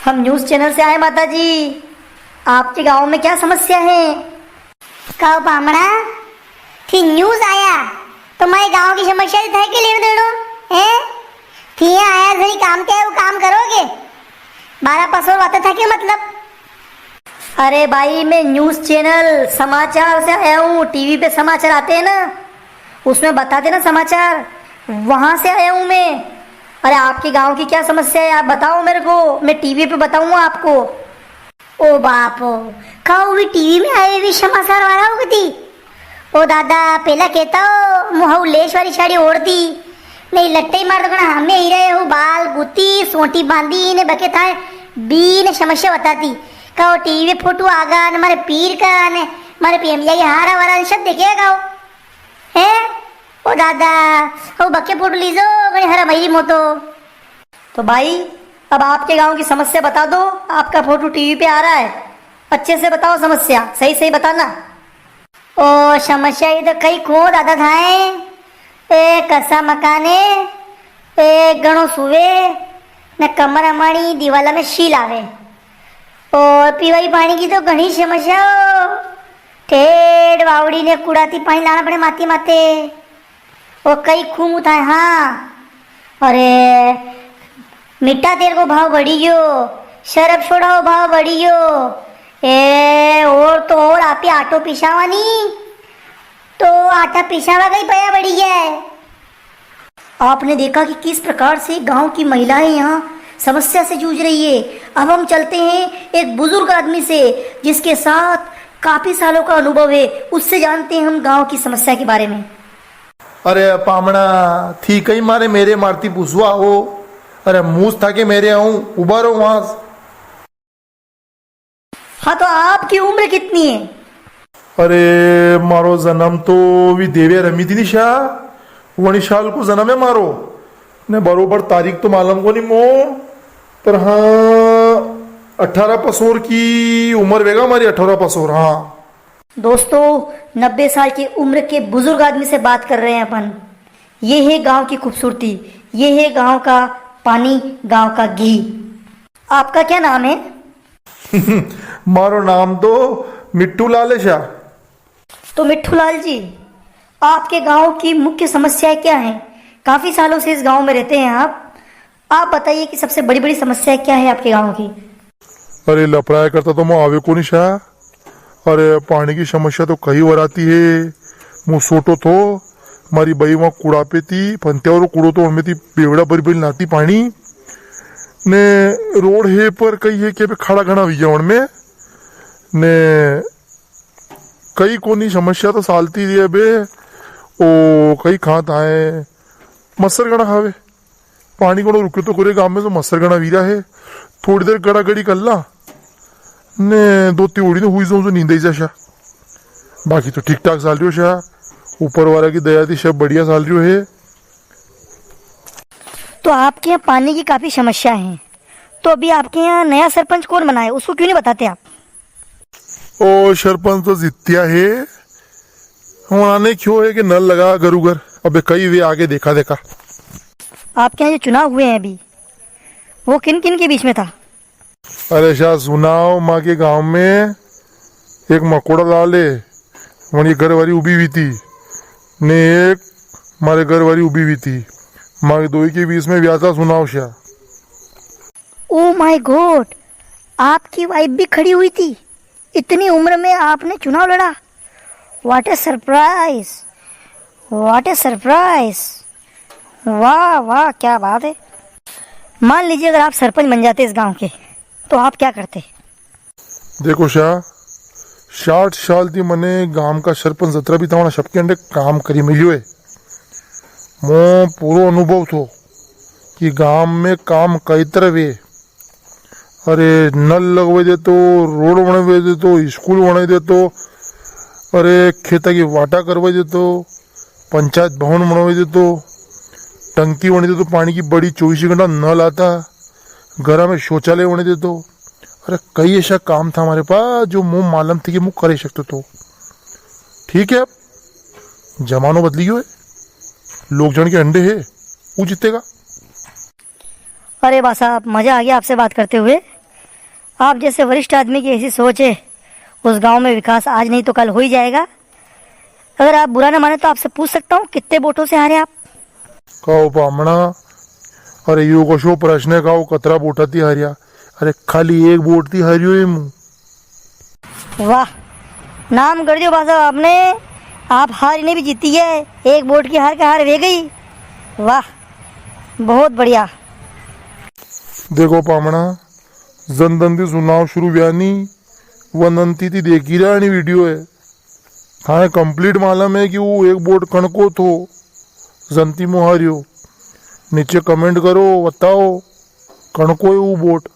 हम news channel से आए माता जी। आपके गांव में क्या समस्या है? कहो बामड़ा थी न्यूज आया तुम्हारे गांव की समस्या था कि लेने देनो है थी आया सही काम क्या है वो काम करोगे 12 पासवर्ड आता था कि मतलब। अरे भाई मैं न्यूज़ चैनल समाचार से आया हूँ। टीवी पे समाचार आते हैं ना, उसमें बताते ना समाचार, वहां से आया हूँ मैं। अरे आपके गांव की क्या समस्या है आप बताओ मेरे को, मैं टीवी पे बताऊंगा आपको। ओ बापो कहो भी टीवी में आए भी समाचार वाला हो गई ओ दादा पहला कहता हो मुहू लेश वाली साड़ी ओढ़ती नहीं लट्टे ही मार दो हमें ही रहे हो बाल गुती सोटी बांधी ने बके था बीन समस्या बताती कहो टीवी में फोटो आगा ने मारे पीर का ने मारे पीएमजी के हारा वाला सब देखेगा है ओ दादा ओ बके फोटो लीजो गणे हरा मईरी मोतो। तो भाई अब आपके गांव की समस्या बता दो, आपका फोटो टीवी पे आ रहा है, अच्छे से बताओ समस्या, सही सही बताना। ओ समस्या ये तो कई को दादा थाए ए कसा मकाने ए गणो सुवे न कमर अमाणी दीवाला में शील आवे और पीवाई पानी की तो घनी समस्या हो ठेड़ वावड़ी ने कुड़ाती पानी लाना पड़े माती माते और कई खूम उठाए। हाँ अरे मीठा तेल को भाव बढ़ी गयो शरब सोडा को भाव बढ़ी गयो ए और तो और आप आटो पिसावानी तो आटा पिसावा गई पया बढ़ी है। आपने देखा कि किस प्रकार से गांव की महिलाएं यहाँ समस्या से जूझ रही है। अब हम चलते हैं एक बुजुर्ग आदमी से जिसके साथ काफी सालों का अनुभव है, उससे जानते हैं हम गांव की समस्या के बारे में। अरे पामणा थी कई मारे मेरे मारती पूछवा हो। अरे मूस था के मेरे आऊं उबारो वहां। हाँ तो आपकी उम्र कितनी है? अरे मारो जन्म तो भी देवे रमी थी निशा वनी साल को जन्म है मारो ने बरोबर तारीख तो मालूम को नहीं मो पर हाँ 18 पसोर की उम्र वेगा हमारी 18 पसोर। हाँ दोस्तों 90 साल की उम्र के बुजुर्ग आदमी से बात कर रहे हैं अपन। ये है गांव की खूबसूरती, ये है गांव का पानी, गांव का घी। आपका क्या नाम है? मारो नाम तो मिट्टू लाल है शाह। तो मिट्ठू लाल जी, आपके गांव की मुख्य समस्याएं क्या हैं? काफी सालों से इस गांव में रहते हैं आप बताइए कि सबसे बड़ी बड़ी समस्या क्या है आपके गांव की? अरे लपड़ाया करता तो मैं आवे को नहीं शाह। अरे पानी की समस्या तो कई बार आती है। मुँह सोटो तो मारी बई वहाँ कूड़ा पे थी पंत्यावर कूड़ो तो उनमें थी बेवड़ा बरी बरी लाती पानी ने रोड है पर कई है के पे खड़ा घना हुई है में ने कई कोनी समस्या तो सालती है बे ओ कई खात आए मच्छर गणा खावे पानी को रुके तो करे गांव में तो मच्छर गणा वीरा है थोड़ी देर गड़ा गड़ी कर ला ने दो त्योड़ी ने हुई जो नींद जा शाह। बाकी तो ठीक ठाक साल रही हो शाह, ऊपर वाला की दया थी सब बढ़िया साल रही है। तो आपके यहाँ पानी की काफी समस्या है, तो अभी आपके यहाँ नया सरपंच कौन बना है उसको क्यों नहीं बताते आप? ओ सरपंच तो जित्या है हमारे क्यों है कि नल लगा घरू घर अबे कई वे आगे देखा देखा। आपके यहाँ जो चुनाव हुए हैं अभी वो किन किन के बीच में था? अरे शाह सुनाओ माँ के गांव में एक मकोड़ा लाल है वही घर वाली उभी हुई थी ने एक हमारे घर वाली उभी हुई थी माँ के दो के बीच में व्यासा सुनाओ शाह। ओ माय गॉड, आपकी वाइफ भी खड़ी हुई थी? इतनी उम्र में आपने चुनाव लड़ा? What A surprise, what A surprise, वाह वाह क्या बात है। मान लीजिए अगर आप सरपंच बन जाते इस गांव के तो आप क्या करते? देखो शाह 60 साल थी मने गांव का सरपंच सत्रह भी था सबके अंडे काम करी मिलियो है। मो पूरा अनुभव थो कि गांव में काम कई तरह वे। अरे नल लगवा दे तो रोड बनवा दे तो स्कूल बना दे तो अरे खेता की वाटा करवा दे तो पंचायत भवन बनवा दे तो टंकी बने दे तो पानी की बड़ी 24 घंटा नल आता घर में शौचालय बने दे तो अरे कई ऐसा काम था हमारे पास जो मुंह मालूम थी कि मुंह करे सकते तो। ठीक है अब जमानो बदली है लोग जन के अंडे है वो जीतेगा। अरे बा साहब मजा आ गया आपसे बात करते हुए। आप जैसे वरिष्ठ आदमी की ऐसी सोच है, उस गांव में विकास आज नहीं तो कल हो ही जाएगा। अगर आप बुरा ना माने तो आपसे पूछ सकता हूँ कितने वोटों से हारे आप? कहो पामणा, अरे यो कशो प्रश्न है, कहो कतरा बोटाती हारिया? अरे खाली एक बोट थी हारियो है मुँह। वाह, नाम कर दियो भाषा आपने। आप हार ने भी जीती है, एक वोट की हार का हार वे गई। वाह, बहुत बढ़िया। देखो पामणा, जनदंती चुनाव शुरू व्यानी वनंती थी देखी रहा वीडियो है। हाँ कंप्लीट मालूम है कि वो एक वोट कणको तो जनती मुहारियो। नीचे कमेंट करो, बताओ कणको है वो वोट।